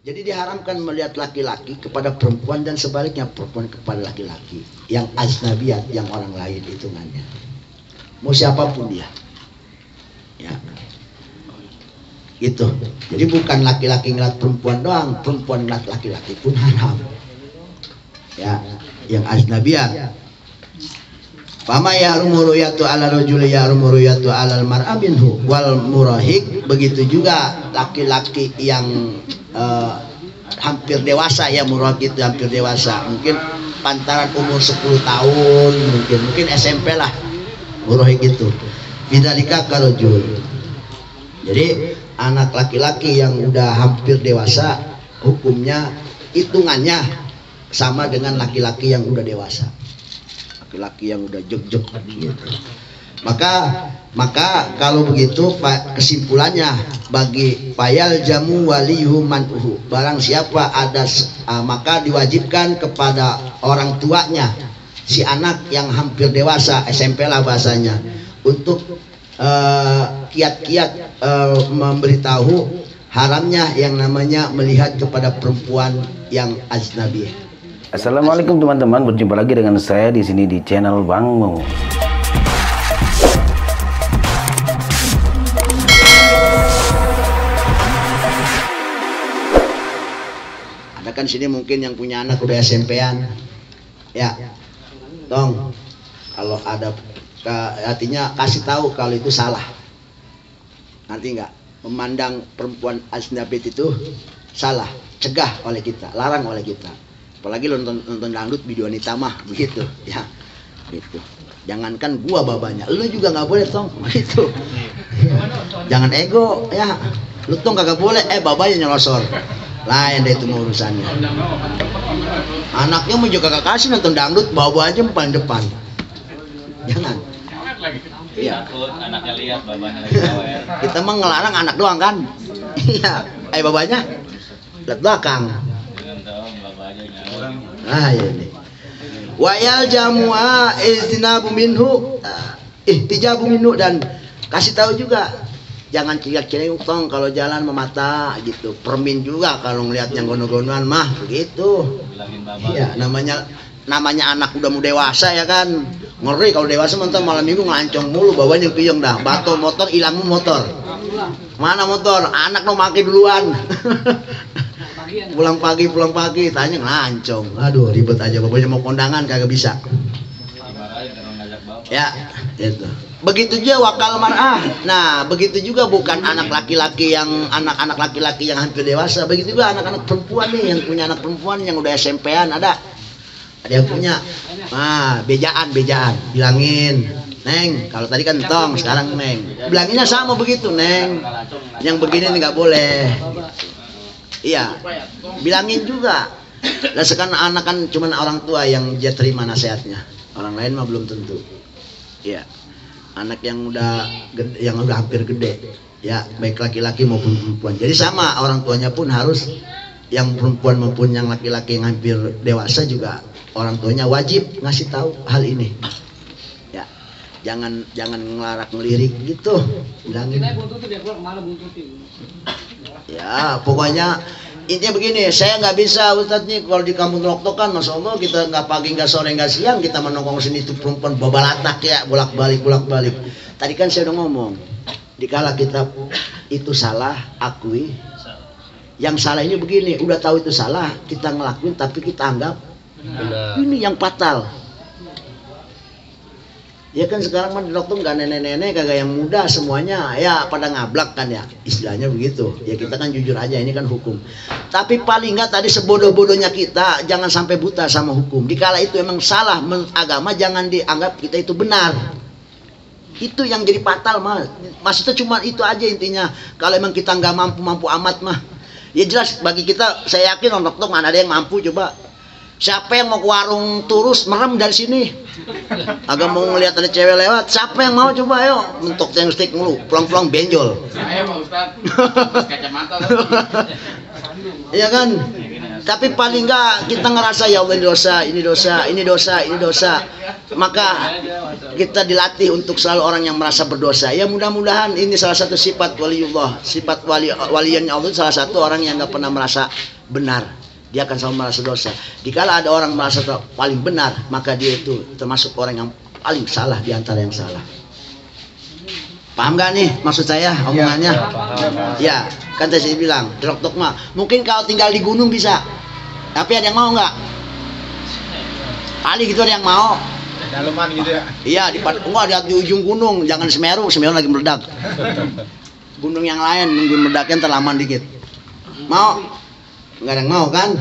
Jadi diharamkan melihat laki-laki kepada perempuan dan sebaliknya perempuan kepada laki-laki yang ajnabiyat, yang orang lain hitungannya. Mau siapapun dia. Ya. Gitu. Jadi bukan laki-laki ngeliat perempuan doang, perempuan ngeliat laki-laki pun haram. Ya, yang ajnabiyat. Fama yahrumu ru'yatu 'ala rajuli yahrumu ru'yatu 'alal mar'a minhu wal murahik. Begitu juga laki-laki yang hampir dewasa, ya murahik itu hampir dewasa, mungkin pantaran umur 10 tahun, mungkin SMP lah murahik itu. Bidzalika karajul. Jadi anak laki-laki yang udah hampir dewasa hukumnya hitungannya sama dengan laki-laki yang udah dewasa, laki-laki yang udah jog-jog gitu. Maka kalau begitu kesimpulannya bagi fayal jamu waliyu man'uhu, barang siapa ada maka diwajibkan kepada orang tuanya si anak yang hampir dewasa, SMP lah bahasanya, untuk kiat-kiat memberitahu haramnya yang namanya melihat kepada perempuan yang ajnabi. Assalamualaikum teman-teman, berjumpa lagi dengan saya di sini di channel Bang Mo. Ada kan sini mungkin yang punya anak udah SMP-an, ya, tong kalau ada artinya kasih tahu kalau itu salah. Nanti enggak memandang perempuan ajnabi itu salah, cegah oleh kita, larang oleh kita. Apalagi nonton dangdut video wanita mah begitu, ya. Gitu. Jangankan gua babanya, lu juga nggak boleh tong, gitu. Jangan ego, ya. Lu tong kagak boleh, babanya nyelosor. Lain deh itu urusannya. Anaknya mau juga kagak kasih nonton dangdut, bawa aja paling depan. Jangan. Iya. Anaknya lihat babanya lagi bawer. Kita mah ngelarang anak doang kan. Iya. Babanya lihat belakang. Ah iya nih. Wayal jamua istinabu minhu, ihtijabu minhu, dan kasih tahu juga jangan cilik-cilik tong kalau jalan memata gitu. Permin juga kalau ngelihat yang gono-gonoan mah begitu. Iya, namanya anak udah mau dewasa ya kan. Ngeri kalau dewasa mentor malam minggu ngelancong mulu, bawanya piyeng dah. Bato motor, ilangmu motor. Mana motor? Anak no make duluan. pulang pagi tanya ngelancong. Aduh ribet aja, bapaknya mau kondangan kagak bisa. Ya, itu. Begitu juga wakal mar'ah. Nah, begitu juga bukan anak laki-laki yang anak-anak laki-laki yang hampir dewasa, begitu juga anak-anak perempuan nih yang punya anak perempuan yang udah SMP-an ada yang punya. Nah, bejaan bilangin, Neng, kalau tadi kan tong, sekarang Neng. Bilanginnya sama begitu, Neng. Yang begini nggak boleh. Iya, bilangin juga. Lah sekarang anak kan cuman orang tua yang dia terima nasihatnya, orang lain mah belum tentu. Iya, anak yang udah hampir gede, ya baik laki-laki maupun perempuan. Jadi sama, orang tuanya pun harus, yang perempuan maupun yang laki-laki yang hampir dewasa juga orang tuanya wajib ngasih tahu hal ini. Ya, jangan ngelarak ngelirik gitu, bilangin. Ya, pokoknya intinya begini, saya nggak bisa Ustadz nih kalau di kampung Loktokan, masya Allah kita nggak pagi nggak sore nggak siang kita menongkrong sini itu perempuan babalatak ya, bolak balik. Tadi kan saya udah ngomong, dikala kita itu salah, akui. Yang salah ini begini, udah tahu itu salah, kita ngelakuin tapi kita anggap ini yang fatal. Ya kan sekarang mah di dokter nggak nenek-nenek kagak yang muda, semuanya ya pada ngablak kan ya, istilahnya begitu. Ya kita kan jujur aja, ini kan hukum. Tapi paling nggak tadi sebodoh-bodohnya kita jangan sampai buta sama hukum. Dikala itu emang salah menurut agama, jangan dianggap kita itu benar. Itu yang jadi fatal mah. Maksudnya cuma itu aja intinya. Kalau emang kita nggak mampu amat mah, ya jelas bagi kita, saya yakin orang dokter mana ada yang mampu. Coba siapa yang mau ke warung Turus merem dari sini, agak mau ngelihat ada cewek lewat, siapa yang mau? Coba ayo, mentok yang stick mulu, pulang benjol. Saya Pak Ustad, kacamata. Iya kan? Tapi paling enggak kita ngerasa ya Allah ini dosa. Maka kita dilatih untuk selalu orang yang merasa berdosa. Ya mudah-mudahan ini salah satu sifat waliullah, sifat waliannya Allah, salah satu orang yang enggak pernah merasa benar. Dia akan selalu merasa dosa. Dikala ada orang merasa paling benar, maka dia itu termasuk orang yang paling salah di antara yang salah. Paham gak nih maksud saya omongannya? Ya, kan saya bilang, dok mah. Mungkin kalau tinggal di gunung bisa. Tapi ada yang mau nggak? Kali gitu ada yang mau. Daleman gitu ya? Iya, di ujung gunung, jangan Semeru lagi meledak. Gunung yang lain nunggu meledaknya terlaman dikit. Mau? Nggak ada yang mau kan?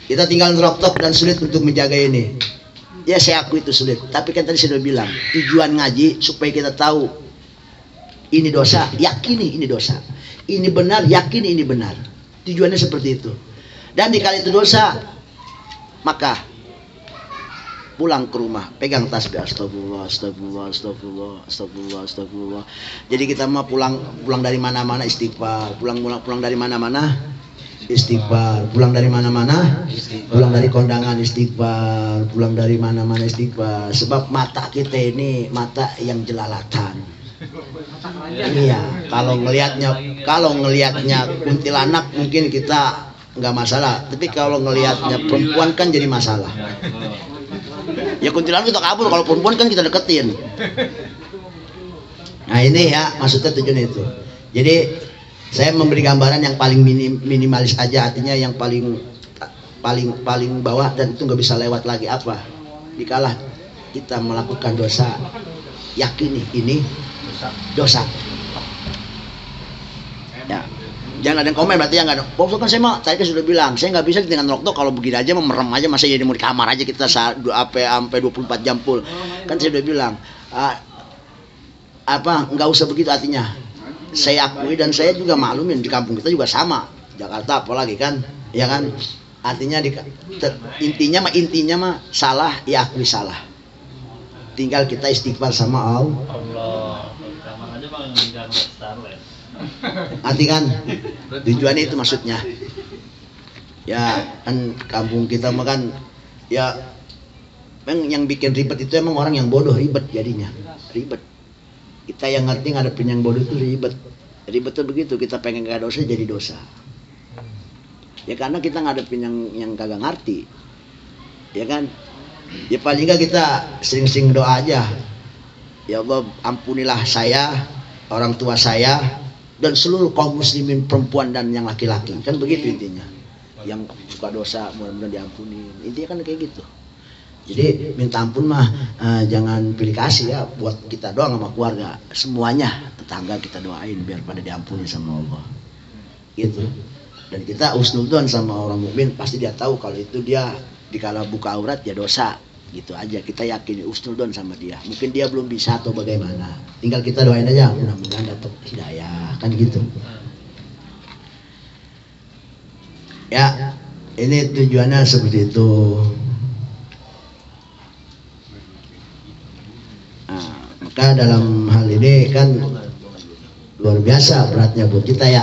Kita tinggal ngeroktok dan sulit untuk menjaga ini. Ya saya akui itu sulit. Tapi kan tadi saya udah bilang, tujuan ngaji supaya kita tahu ini dosa, yakini ini dosa. Ini benar, yakini ini benar. Tujuannya seperti itu. Dan dikali itu dosa, maka pulang ke rumah, pegang tasbih, astagfirullah. Jadi kita mah pulang dari mana-mana istighfar, pulang dari mana-mana istighfar, pulang dari mana-mana, pulang dari kondangan istighfar, pulang dari mana-mana istighfar. Sebab mata kita ini mata yang jelalatan. Iya, kalau ngelihatnya kuntilanak mungkin kita nggak masalah, tapi kalau ngelihatnya perempuan kan jadi masalah. Ya kuntilanak kita kabur, kalau perempuan kan kita deketin. Nah ini ya maksudnya tujuan itu. Jadi saya memberi gambaran yang paling minimalis aja, artinya yang paling bawah dan itu nggak bisa lewat lagi apa? Dikala kita melakukan dosa, yakini ini dosa. Ya, jangan ada yang komen berarti yang nggak ada. Pokoknya kan saya mah tadi kan sudah bilang, saya nggak bisa dengan rokok kalau begini aja merem aja, masa jadi mau di kamar aja kita sampai 24 jam full. Kan saya udah bilang, nggak usah begitu artinya. Saya akui dan saya juga maklumin di kampung kita juga sama, Jakarta apalagi kan, ya kan. Artinya intinya mah salah, ya akui salah. Tinggal kita istighfar sama Allah. Arti kan tujuannya itu maksudnya. Ya kan kampung kita mah kan ya memang yang bikin ribet itu emang orang yang bodoh, ribet jadinya. Ribet. Kita yang ngerti ngadepin yang bodoh itu ribet. Ribet tuh begitu, kita pengen gak dosa jadi dosa. Ya karena kita ngadepin yang kagak ngerti. Ya kan? Ya paling gak kita sering-sering doa aja. Ya Allah ampunilah saya, orang tua saya, dan seluruh kaum muslimin perempuan dan yang laki-laki. Kan begitu intinya. Yang suka dosa mudah-mudahan diampuni. Intinya kan kayak gitu. Jadi minta ampun mah jangan pilih kasih ya buat kita doang sama keluarga, semuanya tetangga kita doain biar pada diampuni sama Allah. Gitu. Dan kita husnudzon sama orang mukmin, pasti dia tahu kalau itu dia dikala buka aurat ya dosa. Gitu aja, kita yakin husnudzon sama dia. Mungkin dia belum bisa atau bagaimana. Tinggal kita doain aja mudah-mudahan dapat hidayah, kan gitu. Ya, ini tujuannya seperti itu. Maka dalam hal ini kan luar biasa beratnya buat kita ya.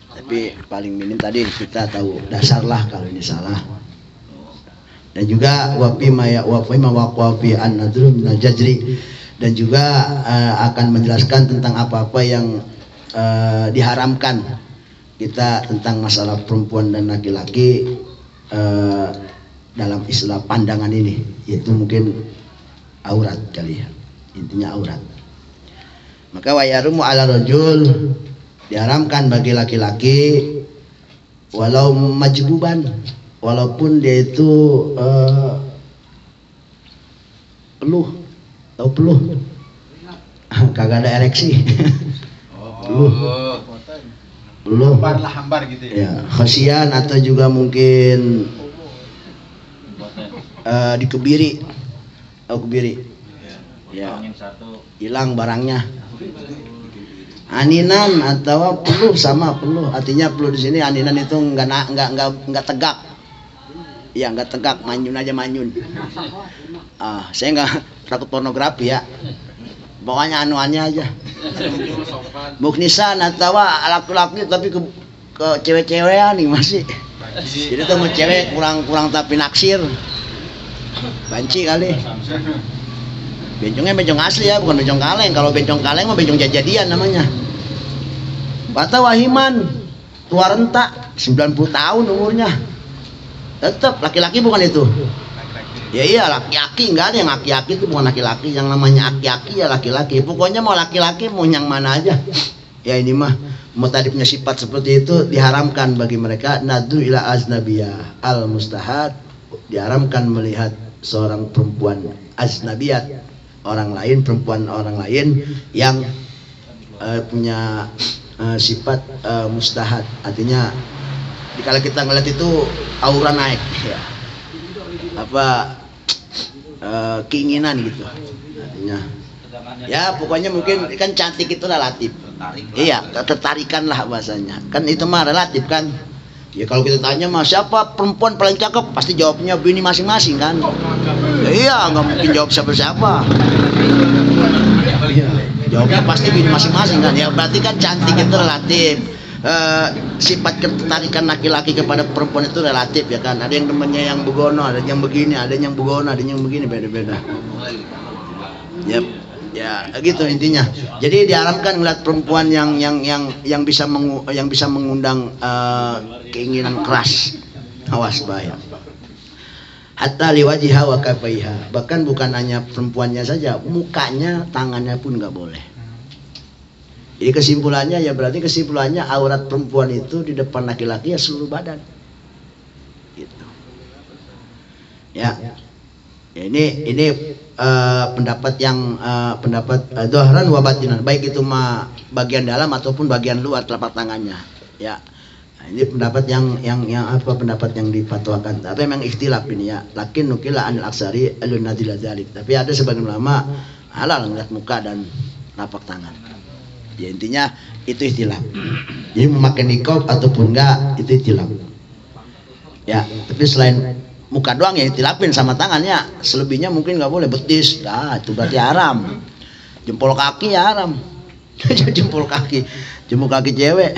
Tapi paling minim tadi kita tahu dasar lah kalau ini salah. Dan juga wafi an-nadru minal jajri, dan juga akan menjelaskan tentang apa-apa yang diharamkan kita tentang masalah perempuan dan laki-laki dalam istilah pandangan ini, yaitu mungkin aurat kali ya. Intinya aurat. Maka wayarumu ala rajul, diharamkan bagi laki-laki walau majbuban, walaupun dia itu peluh, tahu peluh? Kagak ada ereksi. Peluh. Hambar gitu ya. Ya, khasian atau juga mungkin dikebiri. Tahu kebiri? Ya, hilang barangnya. Aninan atau peluh, sama peluh. Artinya peluh di sini aninan itu enggak tegak. Ya, enggak tegak, manyun aja manyun. Saya enggak takut pornografi ya. Pokoknya anuannya aja. Muknisan atau laki-laki tapi ke cewek-cewekan nih masih. Jadi tuh mau cewek kurang tapi naksir. Banci kali. Bencongnya bencong asli ya, bukan bencong kaleng. Kalau bencong kaleng mah bencong jadian namanya. Bata Wahiman, tua rentak, 90 tahun umurnya. Tetap laki-laki bukan itu. Ya iya laki-laki, enggak ada yang laki-laki itu bukan laki-laki. Yang namanya laki-laki ya laki-laki. Pokoknya mau laki-laki mau yang mana aja. Ya ini mah mau tadi punya sifat seperti itu diharamkan bagi mereka. Nadu ila aznabiyah al mustahad, diharamkan melihat seorang perempuan aznabiyat, orang lain, perempuan orang lain yang punya sifat mustahad. Artinya kalau kita ngeliat itu aura naik ya. Apa keinginan gitu artinya ya pokoknya mungkin kan cantik itu relatif iya ketertarikan lah bahasanya kan itu mah relatif kan ya kalau kita tanya mah siapa perempuan paling cakep pasti jawabnya bini masing-masing kan ya, iya nggak mungkin jawab siapa-siapa jawabnya pasti bini masing-masing kan ya berarti kan cantik itu relatif sifat ketertarikan laki-laki kepada perempuan itu relatif ya kan ada yang temannya yang begono ada yang begini ada yang begono ada yang begini beda-beda ya gitu intinya jadi diharapkan ngeliat perempuan yang bisa mengundang keinginan keras awas bahaya hatta liwajiha wa kafaiha bahkan bukan hanya perempuannya saja mukanya tangannya pun nggak boleh. Jadi kesimpulannya aurat perempuan itu di depan laki-laki ya seluruh badan. Gitu. Ya ini pendapat yang pendapat dhahran wa batinan baik itu mah bagian dalam ataupun bagian luar telapak tangannya. Ya. Nah, ini pendapat yang pendapat yang difatwakan. Tapi memang ikhtilaf ini ya. Lakin nukila anil aksari alun nadila dzalik. Tapi ada sebagian ulama halal ngeliat muka dan telapak tangan. Ya intinya itu ikhtilaf. Jadi memakai niqab ataupun enggak itu ikhtilaf. Ya, tapi selain muka doang ya ikhtilafin sama tangannya. Selebihnya mungkin nggak boleh betis. Nah, itu berarti haram. Jempol kaki ya haram. Jempol kaki cewek.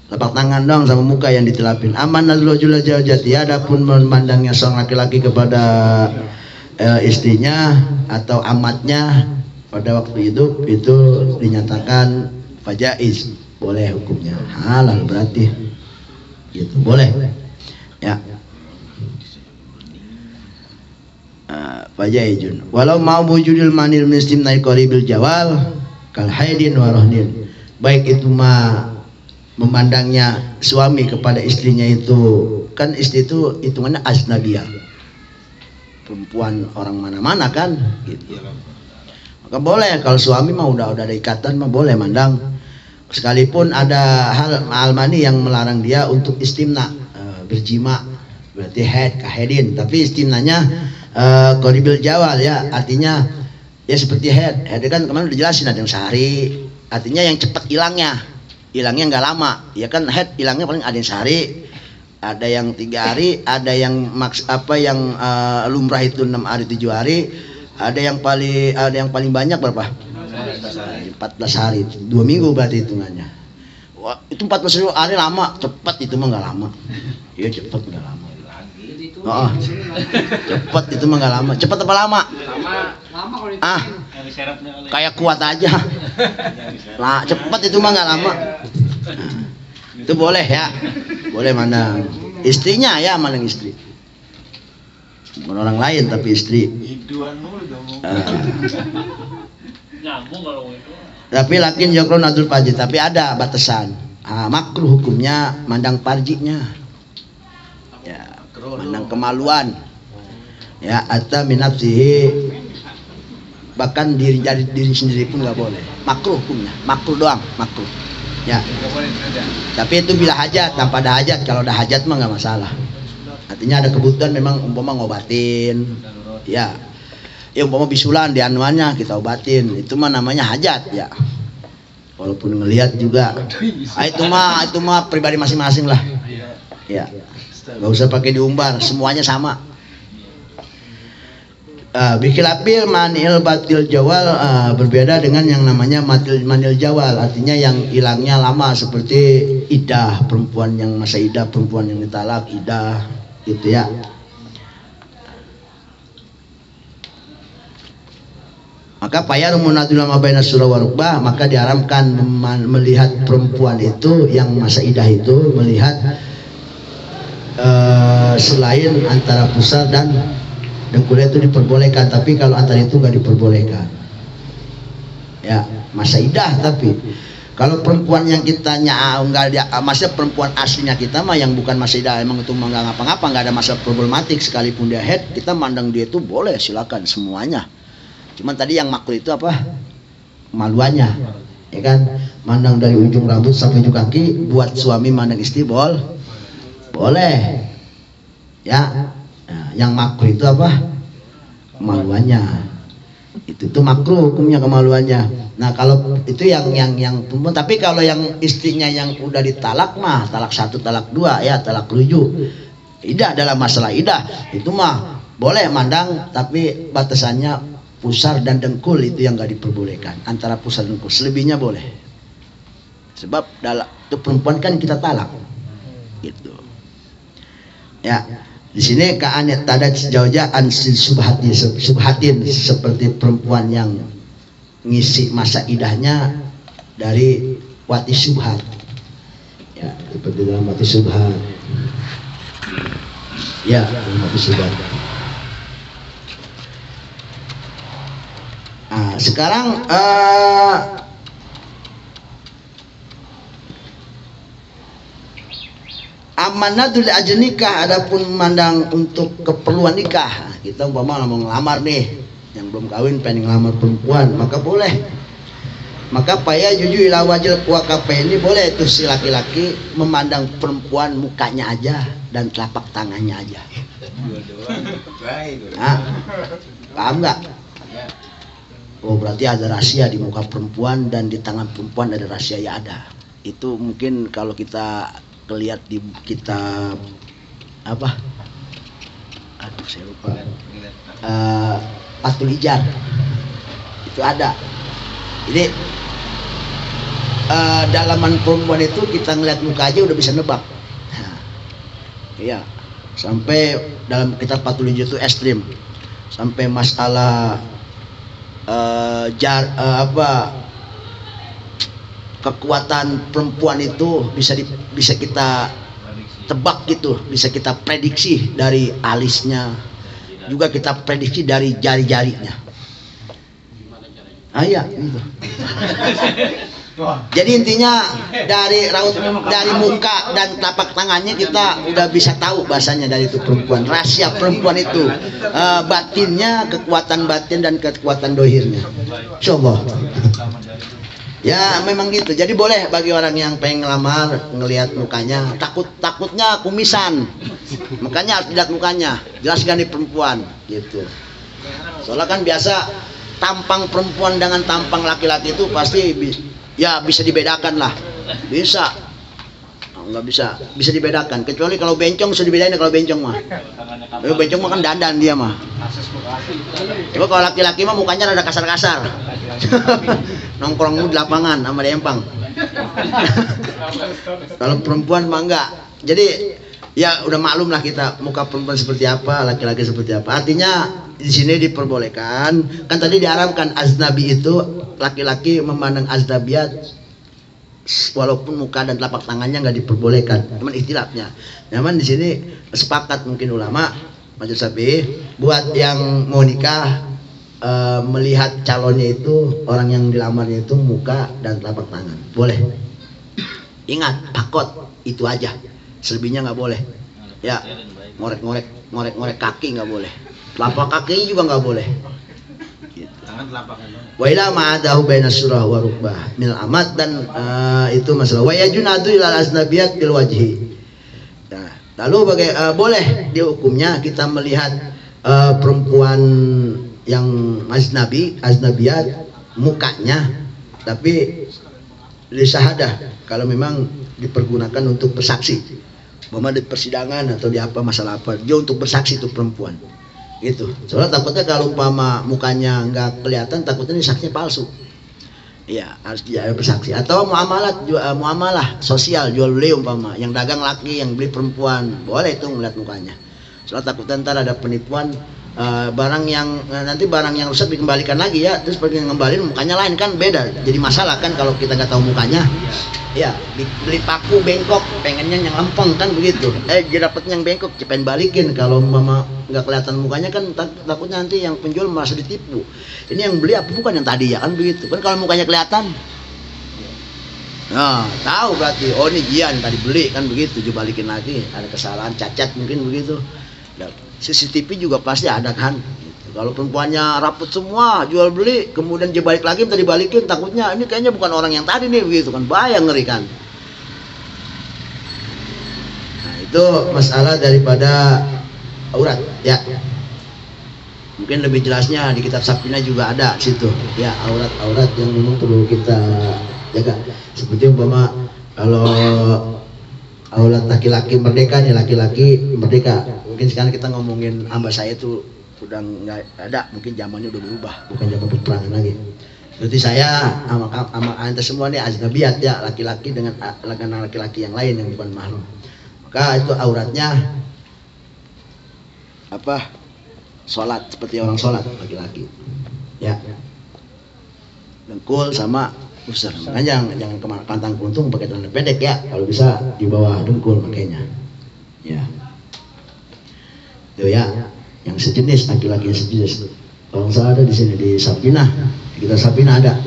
Telapak tangan doang sama muka yang ditilapin. Aman nazrul jati adapun memandangnya seorang laki-laki kepada istrinya atau amatnya pada waktu hidup itu dinyatakan fajaiz boleh hukumnya halal berarti gitu boleh ya fajaizun walau mau wujudil manil muslim naik qaribil jawal kal haidin wa rohnin baik itu mah memandangnya suami kepada istrinya itu kan istri itu hitungannya ajnabiyah perempuan orang mana-mana kan gitu maka boleh kalau suami mah udah ada ikatan mah boleh mandang sekalipun ada hal almani yang melarang dia untuk istimna berjima berarti haid kahedin tapi istimnanya qaribil jawal ya artinya ya seperti haid kan kemarin udah jelasin ada yang sehari artinya yang cepat hilangnya nggak lama ya kan haid hilangnya paling ada yang sehari ada yang 3 hari ada yang lumrah itu 6 hari 7 hari ada yang paling banyak berapa? 14 hari, 2 minggu berarti hitungannya. Wah, itu 14 hari lama, cepat itu mah nggak lama. Iya cepat nggak lama. Oh, cepat itu mah nggak lama. Cepat apa lama? Lama kalau itu. Kayak kuat aja. Nah, cepat itu mah nggak lama. Itu boleh ya, boleh mandang. Istrinya ya mandang istri. Bukan orang lain tapi istri. Tapi lakin yokron adul parji tapi ada batasan. Makruh hukumnya mandang parjinya. Ya, mandang kemaluan. Ya, atau minafsihi bahkan diri sendiri pun nggak boleh. Makruh hukumnya, makruh doang, makruh. Ya. Tapi itu bila hajat, tanpa ada hajat. Kalau ada hajat mah nggak masalah. Artinya ada kebutuhan memang umpama ngobatin ya umpama bisulan di anuannya kita obatin itu mah namanya hajat ya walaupun ngelihat juga itu mah pribadi masing-masing lah ya nggak usah pakai diumbar semuanya sama Bikilapil manil batil jawal, berbeda dengan yang namanya manil jawal, artinya yang hilangnya lama, seperti idah, perempuan yang masa idah, perempuan yang ditalak idah gitu ya. Maka payah rumunadul mabaina surah wa rukbah, maka diharamkan melihat perempuan itu yang masa idah itu melihat selain antara pusar dan dengkul itu diperbolehkan, tapi kalau antara itu nggak diperbolehkan. Ya, masa idah. Tapi kalau perempuan yang kita nggak, masa perempuan aslinya kita mah yang bukan masa idah, emang itu nggak ngapa-ngapa, nggak ada masalah problematik, sekalipun dia head, kita mandang dia itu boleh, silakan semuanya. Cuman tadi yang makruh itu apa? Kemaluannya, ya kan? Mandang dari ujung rambut sampai ujung kaki, buat suami mandang istri boleh. Ya. Nah, yang makruh itu apa? Kemaluannya. Itu makruh hukumnya, kemaluannya. Nah, kalau itu yang perempuan. Tapi kalau yang istrinya yang udah ditalak mah, talak 1, talak 2 ya, talak rujuk. Idah, dalam masalah idah itu mah boleh mandang, tapi batasannya pusar dan dengkul itu yang nggak diperbolehkan. Antara pusar dan dengkul, selebihnya boleh. Sebab itu perempuan kan kita talak. Gitu. Ya. Di sini ka'anat tadat sejauhnya ansin subhatin, seperti perempuan yang ngisi masa idahnya dari wati subhat. Ya, seperti dalam wati subhat. Ya, dalam wati subhat. Nah, sekarang amanatul ajal nikah, adapun memandang untuk keperluan nikah. Kita umpama mau ngelamar nih, yang belum kawin pengen ngelamar perempuan, maka boleh. Maka payah juju ila wajil wakafe ini boleh itu si laki-laki memandang perempuan mukanya aja dan telapak tangannya aja. Nah, paham nggak? Oh, berarti ada rahasia di muka perempuan dan di tangan perempuan ada rahasia, ya ada. Itu mungkin kalau kita lihat di kitab apa? Aduh, saya lupa. Fathul Ijar itu ada. Jadi dalaman perempuan itu kita ngeliat muka aja udah bisa nebak. Iya, sampai dalam kitab Fathul Ijar itu ekstrim, sampai masalah kekuatan perempuan itu bisa kita tebak gitu, bisa kita prediksi dari alisnya, juga kita prediksi dari jari-jarinya. Iya, gitu. Jadi intinya dari raut, dari muka dan telapak tangannya kita udah bisa tahu bahasanya dari itu perempuan. Rahasia perempuan itu batinnya, kekuatan batin dan kekuatan dohirnya. Coba. Ya memang gitu. Jadi boleh bagi orang yang pengen ngelamar ngelihat mukanya, takutnya kumisan, makanya harus lihat mukanya, jelas kan di perempuan gitu. Soalnya kan biasa tampang perempuan dengan tampang laki-laki itu pasti ya bisa dibedakan lah, bisa. Nggak bisa dibedakan, kecuali kalau bencong sudah dibedain. Kalau bencong mah, bencong mah kan dandan dia mah. Coba kalau laki-laki mah mukanya rada kasar-kasar, nongkrong di lapangan sama Empang. Kalau perempuan mah enggak. Jadi ya udah maklum lah kita muka perempuan seperti apa, laki-laki seperti apa. Artinya di sini diperbolehkan. Kan tadi diharamkan aznabi itu, laki-laki memandang aznabiyat walaupun muka dan telapak tangannya nggak diperbolehkan, cuman istilahnya. Namun di sini sepakat mungkin ulama majelis Syafi'i buat yang mau nikah melihat calonnya itu, orang yang dilamarnya itu muka dan telapak tangan boleh. Ingat pakot itu aja, selebihnya nggak boleh. Ya, ngorek kaki nggak boleh, telapak kaki juga nggak boleh. Wa ila ma'adahu baina surah wa rukbah minal amat, dan itu masalah wa yajunadu ilal asnabiyat bil wajhi. Nah, lalu boleh di hukumnya kita melihat perempuan yang aznabiyat mukanya, tapi li syahadah kalau memang dipergunakan untuk bersaksi, di persidangan atau di apa masalah apa, dia untuk bersaksi itu perempuan. gitu. Soalnya takutnya kalau umpama mukanya nggak kelihatan, takutnya ini saksinya palsu. Iya, harus dia bersaksi. Atau muamalah sosial, jual beli umpama, yang dagang laki, yang beli perempuan, boleh itu ngeliat mukanya. Soalnya takutnya ntar ada penipuan, barang yang nanti barang yang rusak dikembalikan lagi ya, terus pergi ngembaliin mukanya lain, kan beda. Jadi masalah kan kalau kita nggak tahu mukanya. Ya, beli paku bengkok, pengennya yang lempeng kan begitu. Dia dapetnya yang bengkok, pengen balikin. Kalau mama nggak kelihatan mukanya kan takutnya nanti yang penjual merasa ditipu. Ini yang beli apa bukan yang tadi ya kan begitu. Kan kalau mukanya kelihatan, nah tahu berarti oh ini Jian tadi beli kan begitu. Coba balikin lagi, ada kesalahan cacat mungkin begitu. Dan CCTV juga pasti ada kan. Kalau perempuannya raput semua, jual beli, kemudian dia balik lagi, minta dibalikin, takutnya ini kayaknya bukan orang yang tadi nih, begitu kan, bahaya, ngeri kan. Nah itu masalah daripada aurat, ya. Mungkin lebih jelasnya di kitab Safina juga ada situ, ya aurat-aurat yang memang perlu kita jaga. Seperti umpama kalau aurat laki-laki merdeka nih, laki-laki merdeka. Mungkin sekarang kita ngomongin hamba saya itu udah nggak ada, mungkin zamannya udah berubah, bukan zaman peperangan lagi. Berarti saya sama anda semua nih ajnabiyat ya, laki-laki dengan laki-laki yang lain yang bukan mahram. Maka itu auratnya apa? Sholat seperti orang sholat laki-laki. Ya. Dengkul sama pusar. Makanya jangan pantang kuntung pakai celana pendek ya. Kalau bisa di bawah dengkul makanya. Ya. Itu ya. Yang sejenis, laki-laki yang sejenis. Kalau nggak ada di sini di Safina, kita Safina ada,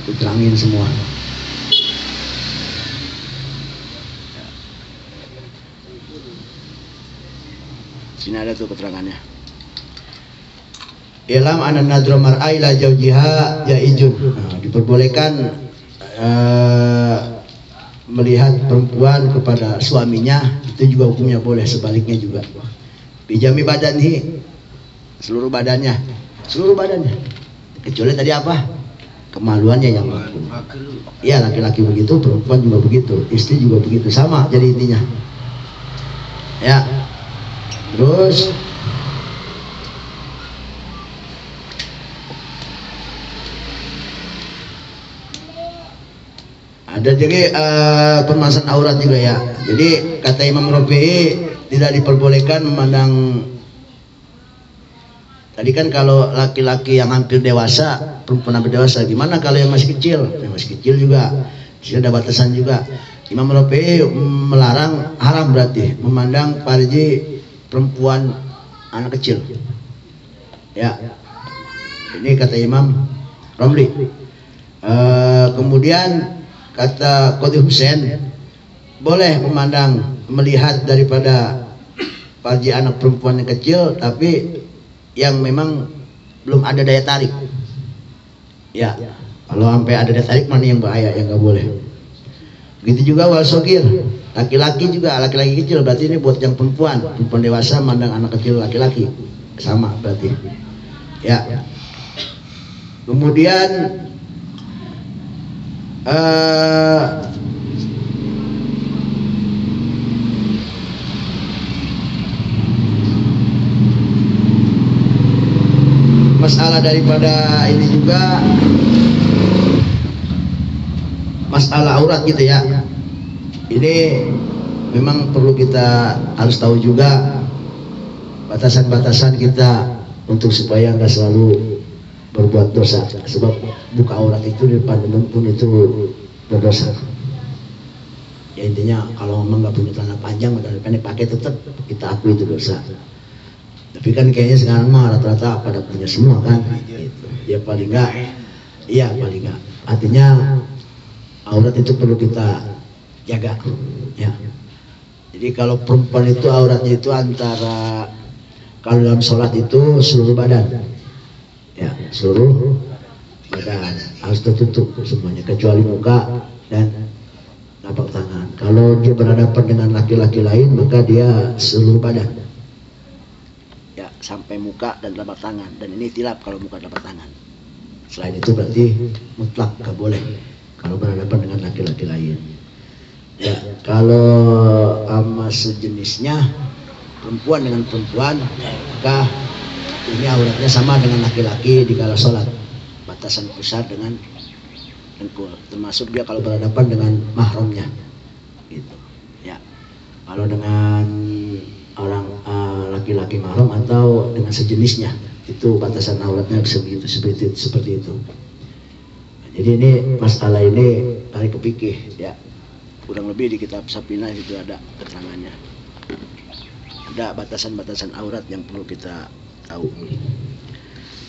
diterangin semua. Sini ada tuh keterangannya. Ilam anan nadra mar'ai la jaujiha yaijun. Nah, diperbolehkan melihat perempuan kepada suaminya, itu juga hukumnya boleh, sebaliknya juga. Bijami badanhi, seluruh badannya, kecuali tadi apa? Kemaluannya yang makruh. Iya, laki-laki begitu, perempuan juga begitu, istri juga begitu, sama jadi intinya. Ya, terus ada juga permasalahan aurat juga ya. Jadi kata Imam Rafi'i tidak diperbolehkan memandang. Tadi kan kalau laki-laki yang hampir dewasa, perempuan hampir dewasa, gimana kalau yang masih kecil? Yang masih kecil juga, ada batasan juga. Imam Rafi'i melarang, haram berarti memandang farji perempuan anak kecil. Ya, ini kata Imam Romli. Kemudian kata Qadhi Husain, boleh memandang, melihat daripada farji anak perempuan yang kecil, tapi yang memang belum ada daya tarik. Ya, kalau sampai ada daya tarik mana yang bahaya, yang nggak boleh. Begitu juga wal sogir, laki-laki juga, laki-laki kecil, berarti ini buat yang perempuan dewasa mandang anak kecil laki-laki, sama berarti. Ya. Kemudian masalah daripada ini juga masalah aurat gitu ya. Ini memang perlu kita harus tahu juga batasan-batasan kita untuk supaya nggak selalu berbuat dosa. Sebab buka aurat itu di depan umum pun itu berdosa. Ya intinya kalau memang nggak punya celana panjang, kadang-kadang pakai tetap kita akui itu dosa. Tapi kan kayaknya sekarang mah rata-rata pada punya semua kan, gitu. Ya paling enggak, iya paling enggak. Artinya aurat itu perlu kita jaga, ya. Jadi kalau perempuan itu auratnya itu antara, kalau dalam sholat itu seluruh badan, ya seluruh badan harus tertutup semuanya kecuali muka dan telapak tangan. Kalau dia berhadapan dengan laki-laki lain maka dia seluruh badan. Sampai muka dan telapak tangan, dan ini tilap kalau muka telapak tangan. Selain itu berarti mutlak gak boleh kalau berhadapan dengan laki-laki lain. Ya, kalau sama sejenisnya perempuan dengan perempuan, maka ini auratnya sama dengan laki-laki di kala sholat. Batasan pusar dengan dengkul, termasuk dia kalau berhadapan dengan mahramnya, gitu. Ya, kalau dengan orang laki-laki mahram atau dengan sejenisnya, itu batasan auratnya seperti itu. Jadi ini masalah ini tarik ke fikih, ya. Kurang lebih di kitab Sapina itu ada keterangannya. Ada batasan-batasan aurat yang perlu kita tahu.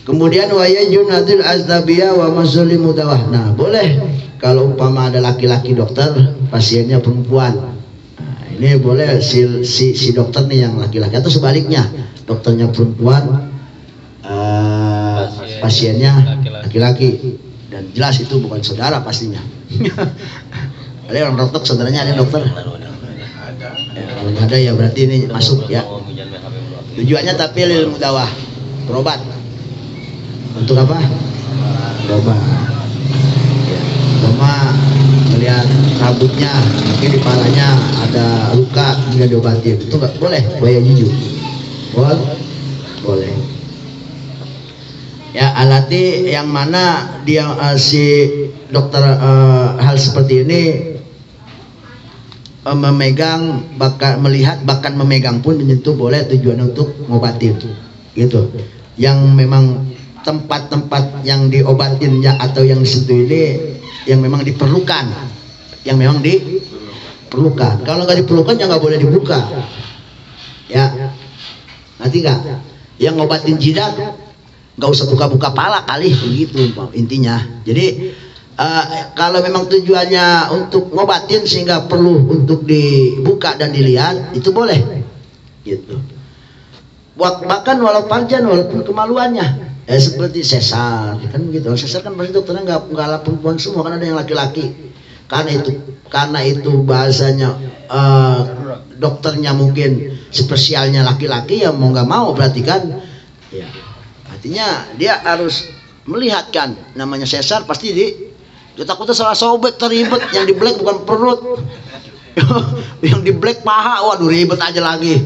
Kemudian wayajun adil aztabiyah wa mazlim mudawah. Nah, boleh kalau umpama ada laki-laki dokter, pasiennya perempuan. Nah, ini boleh si dokter nih yang laki-laki, atau sebaliknya, dokternya perempuan, pasiennya laki-laki. Dan jelas itu bukan saudara pastinya. Ada orang dokter, saudaranya ada dokter. Kalau nggak ada ya berarti ini masuk ya. Tujuannya tapi lil mudawah, berobat. Untuk apa? Berobat. Ya. Cuma melihat rambutnya, mungkin di palanya ada luka, tidak diobatin. Itu nggak boleh, bayar jujur. Boleh. Ya, alati yang mana dia si dokter hal seperti ini memegang, bahkan melihat, bahkan memegang pun menyentuh boleh, tujuan untuk ngobatin, gitu. Yang memang tempat-tempat yang diobatinnya atau yang disentuh ini yang memang diperlukan, Kalau nggak diperlukan ya nggak boleh dibuka. Ya, nanti nggak. Yang ngobatin jidat nggak usah buka-buka pala kali, begitu intinya. Jadi kalau memang tujuannya untuk ngobatin sehingga perlu untuk dibuka dan dilihat, itu boleh, gitu. Bahkan walau farjan, walaupun kemaluannya, seperti sesar, kan begitu. Sesar kan pasti dokternya nggak ala perempuan semua, kan ada yang laki-laki. Karena itu bahasanya dokternya mungkin spesialnya laki-laki, ya mau nggak mau berarti kan, ya. Artinya dia harus melihat kan, namanya sesar pasti dia takutnya salah sobek, teribet. Yang di black bukan perut, yang di black paha, waduh ribet aja lagi.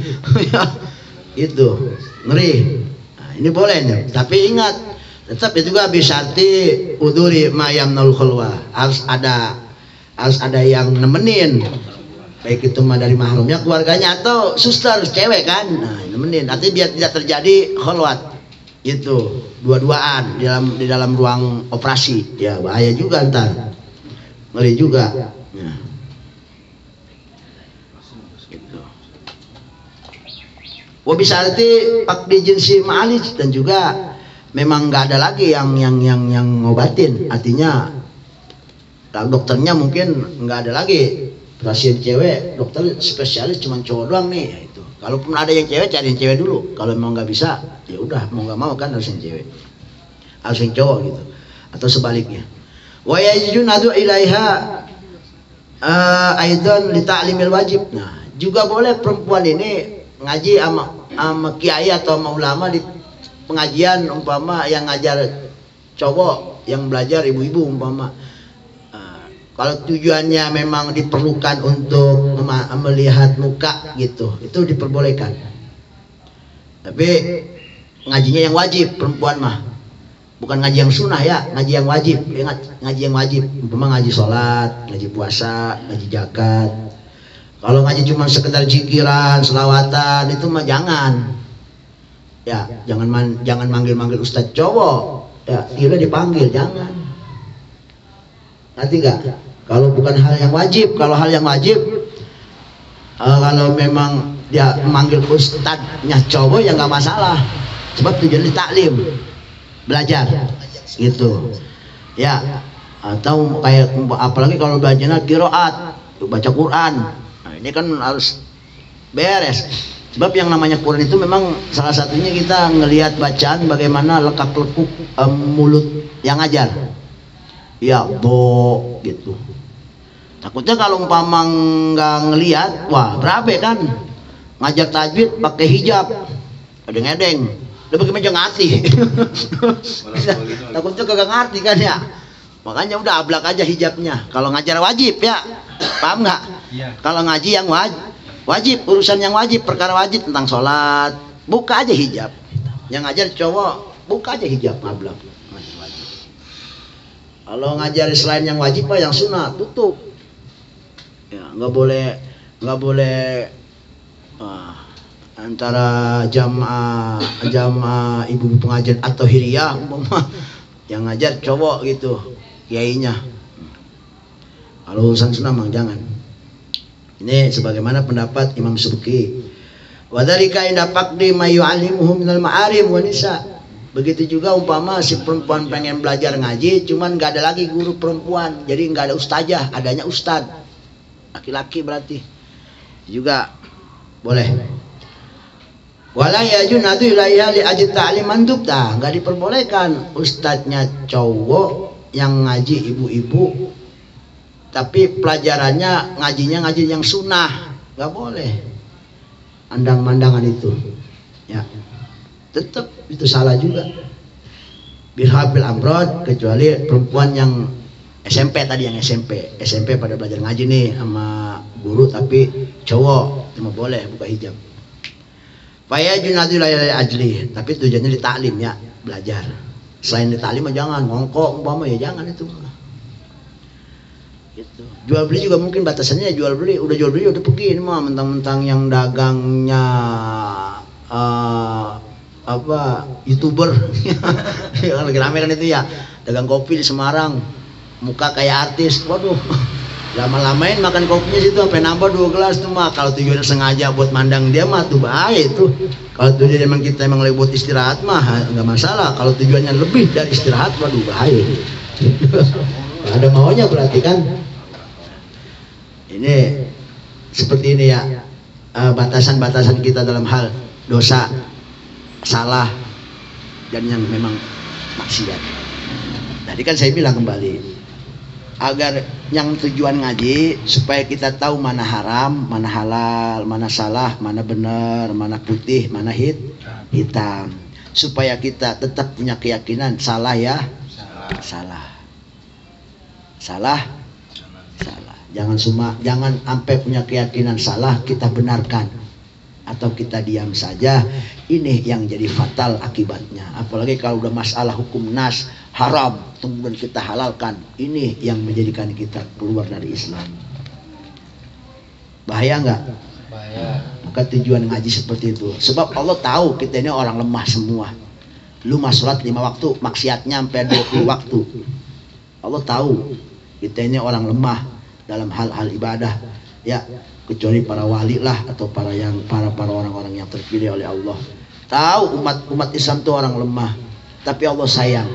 Itu ngeri. Nah, ini boleh nih, tapi ingat tetap itu juga bisarti uduri mayam nol khulwa, harus ada yang nemenin, baik itu mah dari mahramnya, keluarganya, atau suster cewek kan, nah nemenin, nanti biar tidak terjadi khulwat. Itu dua-duaan di dalam ruang operasi, ya bahaya juga ntar, ngeri juga. Ya. Gitu. Bisa arti pak di jinsi ma'alij, dan juga memang nggak ada lagi yang ngobatin, artinya dokternya mungkin nggak ada lagi pasien cewek, dokter spesialis cuma cowok doang nih, ya itu. Kalaupun ada yang cewek, cari yang cewek dulu. Kalau memang nggak bisa, ya udah, mau nggak mau kan harus yang cewek, harus yang cowok gitu, atau sebaliknya. Wa yajunadu ilaiha aidan li ta'limil wajib. Nah, juga boleh perempuan ini ngaji sama kiai atau sama ulama di pengajian, umpama yang ngajar cowok, yang belajar ibu-ibu umpama. Kalau tujuannya memang diperlukan untuk melihat muka gitu, itu diperbolehkan. Tapi ngajinya yang wajib, perempuan mah. Bukan ngaji yang sunnah ya, ngaji yang wajib. Ingat, ngaji yang wajib. Umpama ngaji sholat, ngaji puasa, ngaji zakat. Kalau ngaji cuma sekedar zikiran, selawatan, itu mah jangan. Ya, jangan manggil-manggil ustadz cowok. Ya, kira dipanggil, jangan. Nanti enggak. Kalau bukan hal yang wajib, kalau hal yang wajib, kalau memang dia manggil ustadznya cowok ya nggak masalah, sebab tujuan taklim, belajar, gitu, ya. Atau kayak apalagi kalau belajarnya qiraat, baca Quran, nah, ini kan harus beres. Sebab yang namanya Quran itu memang salah satunya kita ngelihat bacaan bagaimana lekak-lekuk mulut yang ngajar. Ya, gitu. Takutnya kalau umpama nggak ngelihat, wah berabe kan, ngajar tajwid pakai hijab, edeng-edeng, udah pakai meja ngerti. Takutnya kagak ngerti kan ya, makanya udah ablak aja hijabnya. Kalau ngajar wajib ya, paham nggak? Iya. Kalau ngaji yang wajib, urusan yang wajib, perkara wajib tentang sholat, buka aja hijab. Yang ngajar cowok, buka aja hijab ngablang. Kalau ngajar selain yang wajib, yang sunnah, tutup. Ya, nggak boleh antara jamaah ibu pengajian atau hiriyah umpama yang ngajar cowok gitu, kiainya. Kalau urusan sunnah memang jangan. Ini sebagaimana pendapat Imam Subki. Wa dzalika inda faqdi ma yu'allimuhum minal ma'arim wa nisa. Begitu juga umpama si perempuan pengen belajar ngaji, cuman nggak ada lagi guru perempuan, jadi nggak ada ustazah, adanya ustad laki-laki berarti juga boleh. Wala yajunadu ilaiha li ajli ta'lim mandub, nggak diperbolehkan ustadznya cowok yang ngaji ibu-ibu tapi pelajarannya ngaji yang sunnah, nggak boleh. Andang-mandangan itu ya tetap itu salah juga. Bilhabil amrod, kecuali perempuan yang SMP tadi, yang SMP pada belajar ngaji nih sama guru tapi cowok, cuma boleh buka hijab. Faya junadul ajli, tapi tujuannya ditaklim ya, belajar. Selain ditaklim jangan ngongkok umpama ya, jangan itu. Gitu. Jual beli juga mungkin batasannya jual beli udah pergi ini mah, mentang-mentang yang dagangnya YouTuber yang lagi rame kan itu ya, dagang kopi di Semarang, muka kayak artis, waduh, lama-lamain makan kopinya situ sampai nambah 2 gelas tuh mah. Kalau tujuannya sengaja buat mandang dia mah tuh bahaya itu. Kalau tujuannya emang kita emang lagi buat istirahat mah nggak masalah. Kalau tujuannya lebih dari istirahat, waduh bahaya. Ada maunya berarti kan. Ini seperti ini ya, batasan-batasan kita dalam hal dosa, salah, dan yang memang maksiat. Tadi kan saya bilang kembali, agar yang tujuan ngaji supaya kita tahu mana haram, mana halal, mana salah, mana benar, mana putih, mana hitam, supaya kita tetap punya keyakinan salah ya, salah. Jangan sampai punya keyakinan salah kita benarkan atau kita diam saja. Ini yang jadi fatal akibatnya. Apalagi kalau udah masalah hukum nas haram kemudian kita halalkan, ini yang menjadikan kita keluar dari Islam. Bahaya nggak? Bahaya. Maka tujuan ngaji seperti itu. Sebab Allah tahu kita ini orang lemah semua. Lu mah sholat 5 waktu, maksiatnya sampai 20 waktu. Allah tahu kita ini orang lemah dalam hal-hal ibadah, ya, kecuali para wali lah atau para orang-orang yang terpilih oleh Allah. Tahu umat Islam itu orang lemah, tapi Allah sayang.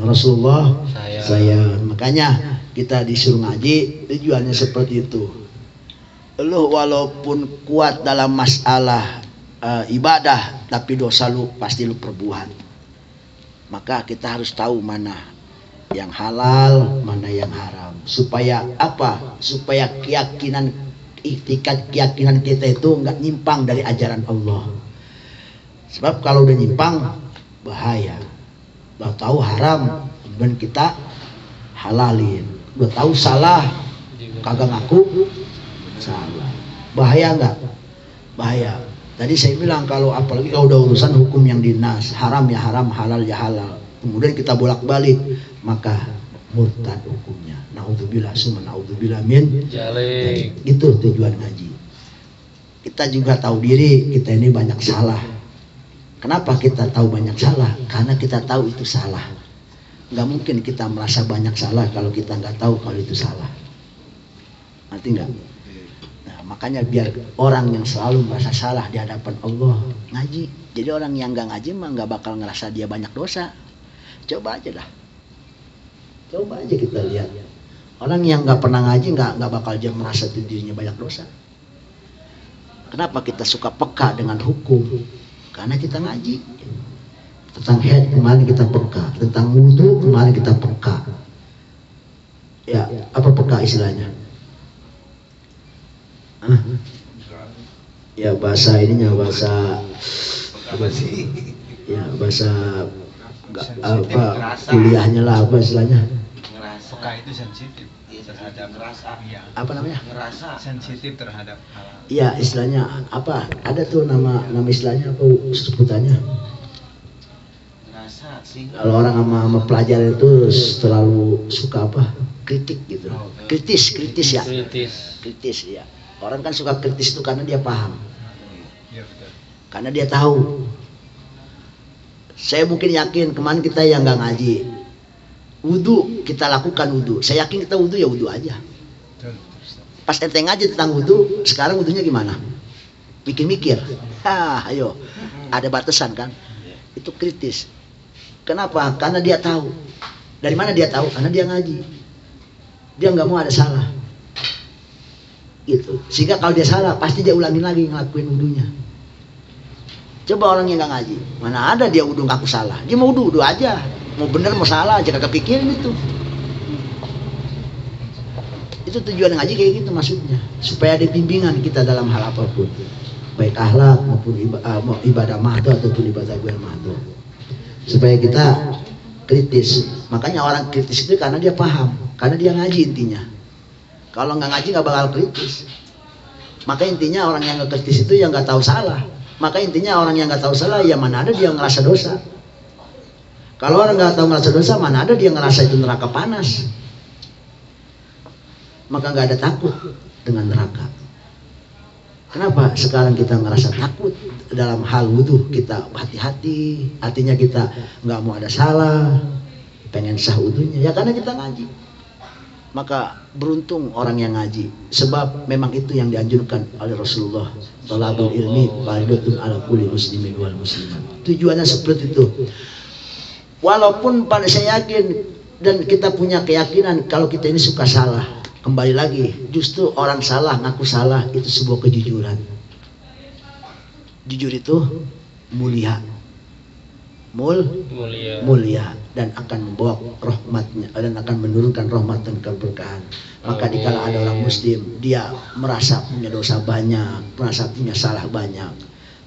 Rasulullah sayang. Makanya kita disuruh ngaji, tujuannya seperti itu. Lu walaupun kuat dalam masalah ibadah, tapi dosa lu pasti lu perbuat. Maka kita harus tahu mana yang halal, mana yang haram. Supaya apa? Supaya keyakinan kita itu nggak nyimpang dari ajaran Allah. Sebab kalau udah nyimpang bahaya. Udah tahu haram kemudian kita halalin. Udah tahu salah kagak ngaku salah. Bahaya nggak? Bahaya. Tadi saya bilang kalau apalagi kalau udah urusan hukum yang dinas, haram ya haram, halal ya halal, kemudian kita bolak-balik, maka murtad hukumnya. Naudzubillah summa naudzubillah min dzalik. Itu tujuan ngaji. Kita juga tahu diri kita ini banyak salah. Kenapa kita tahu banyak salah? Karena kita tahu itu salah. Nggak mungkin kita merasa banyak salah kalau kita nggak tahu kalau itu salah. Ngerti nggak? Nah, makanya biar orang yang selalu merasa salah di hadapan Allah ngaji. Jadi orang yang nggak ngaji mah nggak bakal ngerasa dia banyak dosa. Coba aja lah. Coba aja kita lihat. Orang yang nggak pernah ngaji nggak bakal dia merasa dirinya banyak dosa. Kenapa kita suka peka dengan hukum? Karena kita ngaji. Tentang haid kemarin kita peka, tentang wudu kemarin kita peka. Ya, apa peka istilahnya? Ya bahasa ininya bahasa apa sih? Ya bahasa apa kuliahnya lah apa istilahnya? suka itu sensitif terhadap rasa. Iya. Apa namanya? Ngerasa sensitif terhadap hal. Iya, istilahnya apa? Ada tuh nama istilahnya apa sebutannya? Ngerasa sih. Kalau orang sama pelajar itu terlalu suka apa? Kritik gitu. Kritis ya. Kritis ya. Orang kan suka kritis itu karena dia paham. Iya betul. Karena dia tahu. Saya mungkin yakin kemarin kita yang nggak ngaji, wudu kita lakukan wudu. Saya yakin kita wudu ya wudu aja. Betul. Pas ente ngaji tentang wudu, sekarang wudunya gimana? Mikir-mikir. Ayo. Ada batasan kan? Itu kritis. Kenapa? Karena dia tahu. Dari mana dia tahu? Karena dia ngaji. Dia nggak mau ada salah. Gitu. Sehingga kalau dia salah, pasti dia ulangin lagi ngelakuin wudunya. Coba orang yang nggak ngaji, mana ada dia wudu ngaku salah? Dia mau wudu aja, mau bener mau salah aja kagak pikirin itu. Itu tujuan ngaji kayak gitu maksudnya, supaya ada bimbingan kita dalam hal apapun, baik akhlak maupun ibadah mahdoh ataupun ibadah gue mahdoh, supaya kita kritis. Makanya orang kritis itu karena dia paham, karena dia ngaji intinya. Kalau nggak ngaji nggak bakal kritis. Maka intinya orang yang nggak kritis itu yang nggak tahu salah. Maka intinya orang yang nggak tahu salah ya mana ada dia ngerasa dosa. Kalau orang nggak tahu ngerasa dosa, mana ada dia ngerasa itu neraka panas. Maka nggak ada takut dengan neraka. Kenapa sekarang kita ngerasa takut dalam hal wudu? Kita hati-hati, artinya kita nggak mau ada salah, pengen sah wudunya. Ya karena kita ngaji. Maka beruntung orang yang ngaji, sebab memang itu yang dianjurkan oleh Rasulullah. Thalabul ilmi fardhatun ala kulli muslimin wal muslimat. Tujuannya seperti itu. Walaupun pada saya yakin dan kita punya keyakinan kalau kita ini suka salah, kembali lagi, justru orang salah ngaku salah itu sebuah kejujuran. Jujur itu mulia. Mulia dan akan membawa rahmatnya dan akan menurunkan rahmat dan keberkahan. Maka dikala ada orang muslim dia merasa punya dosa banyak, merasa punya salah banyak,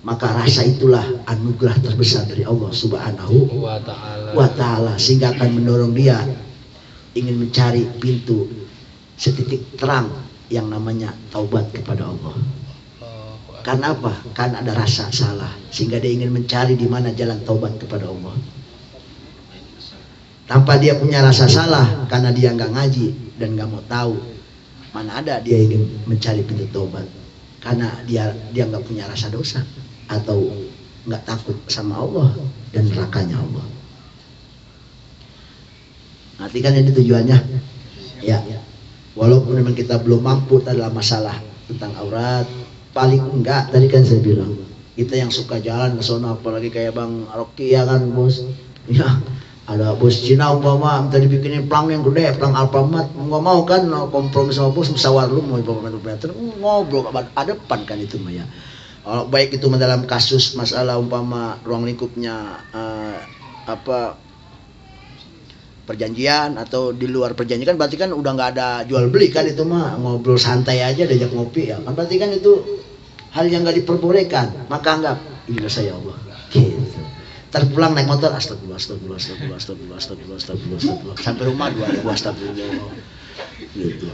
maka rasa itulah anugerah terbesar dari Allah Subhanahu wa ta'ala, sehingga akan mendorong dia ingin mencari pintu setitik terang yang namanya taubat kepada Allah. Karena apa? Karena ada rasa salah, sehingga dia ingin mencari di mana jalan taubat kepada Allah. Tanpa dia punya rasa salah, karena dia nggak ngaji dan nggak mau tahu, mana ada dia ingin mencari pintu taubat? Karena dia nggak punya rasa dosa atau nggak takut sama Allah dan nerakanya Allah. Nanti kan ini tujuannya, ya. Walaupun memang kita belum mampu dalam masalah tentang aurat. Paling enggak, tadi kan saya bilang kita yang suka jalan ke sana, apalagi kayak Bang Rocky ya kan bos, ya ada bos Cina umpama minta dibikinin plang yang gede, plang Alfamart, nggak mau kan kompromi sama bos, musawar lu mau berapa meter ngobrol ada depan kan itu mah ya. Baik itu dalam kasus masalah umpama ruang lingkupnya perjanjian atau di luar perjanjian, kan berarti kan udah nggak ada jual beli kan, itu mah ngobrol santai aja, diajak ngopi ya kan, berarti kan itu hal yang nggak diperbolehkan. Maka anggap inilah saya Allah gitu. Terpulang naik motor astagfirullah sampai rumah 2000 astagfirullah gitu.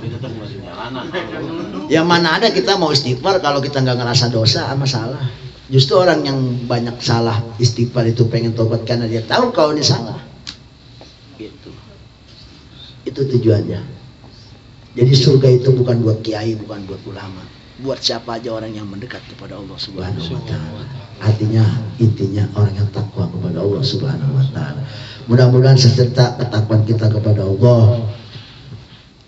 Ya mana ada kita mau istighfar kalau kita nggak ngerasa dosa sama salah. Justru orang yang banyak salah istighfar itu pengen tobat karena dia tahu kalau ini salah. Gitu. Itu tujuannya. Jadi surga itu bukan buat kiai, bukan buat ulama, buat siapa aja orang yang mendekat kepada Allah Subhanahu wa ta'ala. Artinya intinya orang yang takwa kepada Allah Subhanahu wa ta'ala. Mudah-mudahan serta ketakwaan kita kepada Allah.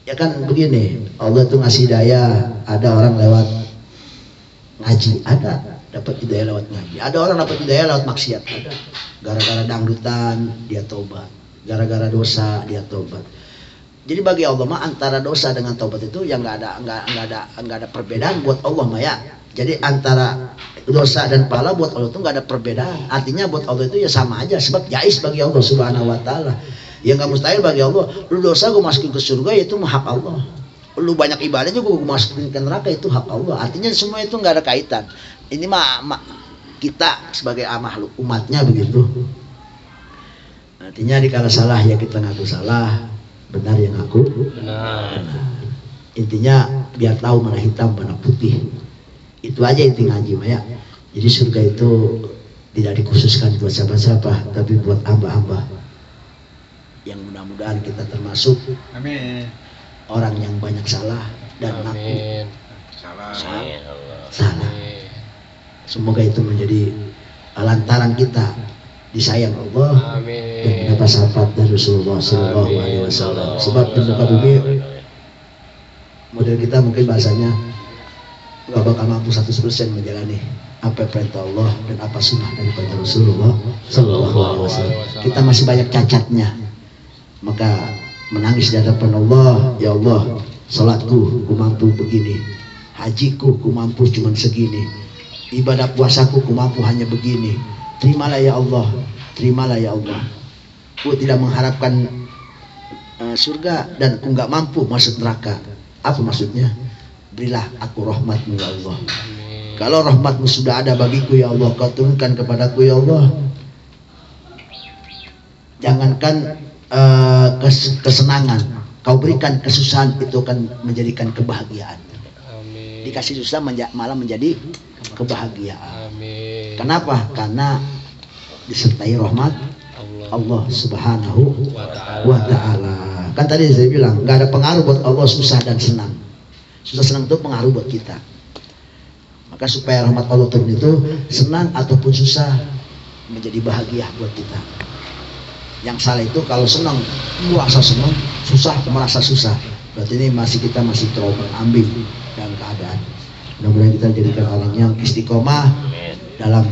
Ya kan begini, Allah tuh ngasih daya, ada orang lewat ngaji, ada dapat hidayah lewat ngaji, ada orang dapat hidayah lewat maksiat, ada gara-gara dangdutan dia tobat, gara-gara dosa dia tobat. Jadi bagi Allah mah antara dosa dengan taubat itu yang nggak ada perbedaan buat Allah mah ya. Jadi antara dosa dan pahala buat Allah itu nggak ada perbedaan. Artinya buat Allah itu ya sama aja, sebab jais bagi Allah Subhanahu wa ta'ala. Yang nggak mustahil bagi Allah. Lu dosa gue masukin ke surga, itu hak Allah. Lu banyak ibadah juga gue masukin ke neraka, itu hak Allah. Artinya semua itu nggak ada kaitan. Ini mah kita sebagai makhluk umatnya begitu. Artinya dikala salah ya kita ngaku salah, benar yang aku Benar. intinya biar tahu mana hitam mana putih. Itu aja inti ngaji Maya. Jadi surga itu tidak dikhususkan buat siapa-siapa, tapi buat hamba-hamba yang mudah-mudahan kita termasuk Amin. orang yang banyak salah dan ngaku Amin. salah. Amin. Semoga itu menjadi lantaran kita disayang Allah dan Amin. mendapat syafaat dari Rasulullah Sallallahu Alaihi Wasallam. Sebab di muka bumi model kita mungkin bahasanya nggak bakal mampu 100% menjalani apa perintah Allah dan apa sunnah daripada Rasulullah Sallallahu Alaihi Wasallam. Kita masih banyak cacatnya, maka menangis di hadapan Allah, ya Allah, salatku ku mampu begini, hajiku ku mampu cuma segini, ibadah puasaku ku mampu hanya begini. Terimalah ya Allah, terimalah ya Allah. Ku tidak mengharapkan surga dan ku nggak mampu masuk neraka. Apa maksudnya? Berilah aku rahmatmu ya Allah. Kalau rahmatmu sudah ada bagiku ya Allah, kau turunkan kepadaku ya Allah. Jangankan kesenangan, kau berikan kesusahan, itu akan menjadikan kebahagiaan. Amin. Dikasih susah malah menjadi kebahagiaan. Amin. Kenapa? Karena disertai rahmat Allah Subhanahu wa Ta'ala. Kan tadi saya bilang nggak ada pengaruh buat Allah susah dan senang. Susah senang itu pengaruh buat kita. Maka supaya rahmat Allah turun itu, senang ataupun susah menjadi bahagia buat kita. Yang salah itu kalau senang merasa senang, susah merasa susah. Berarti ini kita masih terlalu ambing dalam keadaan. Mudah-mudahan kita jadikan orang yang istiqomah dalam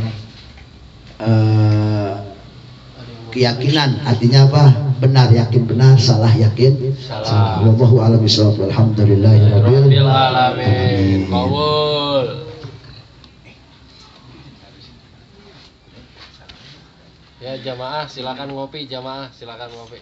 keyakinan. Artinya apa? Benar yakin benar, salah yakin salah. Wallahu a'lam bishawab. Alhamdulillahirabbil alamin. Qabul. Ya jamaah silakan ngopi, jamaah silakan ngopi.